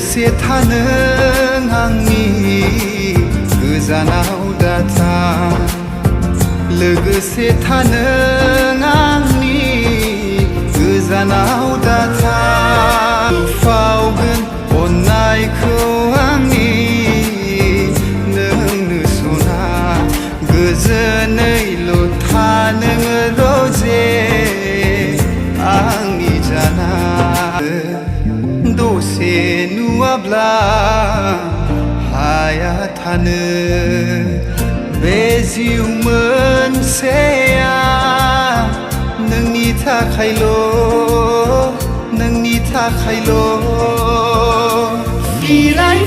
लोगोसे थानो आंनि गोजानाव दाथा लोगोसे थानो आंनि गोजानाव दाथा फावगोन अननायखौ आंनि नोंनो सना गोजोनैल' था नोङो रजे आंनि जाना दसे नुवाब्ला हाया थानो बे जिउ मोनसेया नोंनि थाखायल' बिलाइ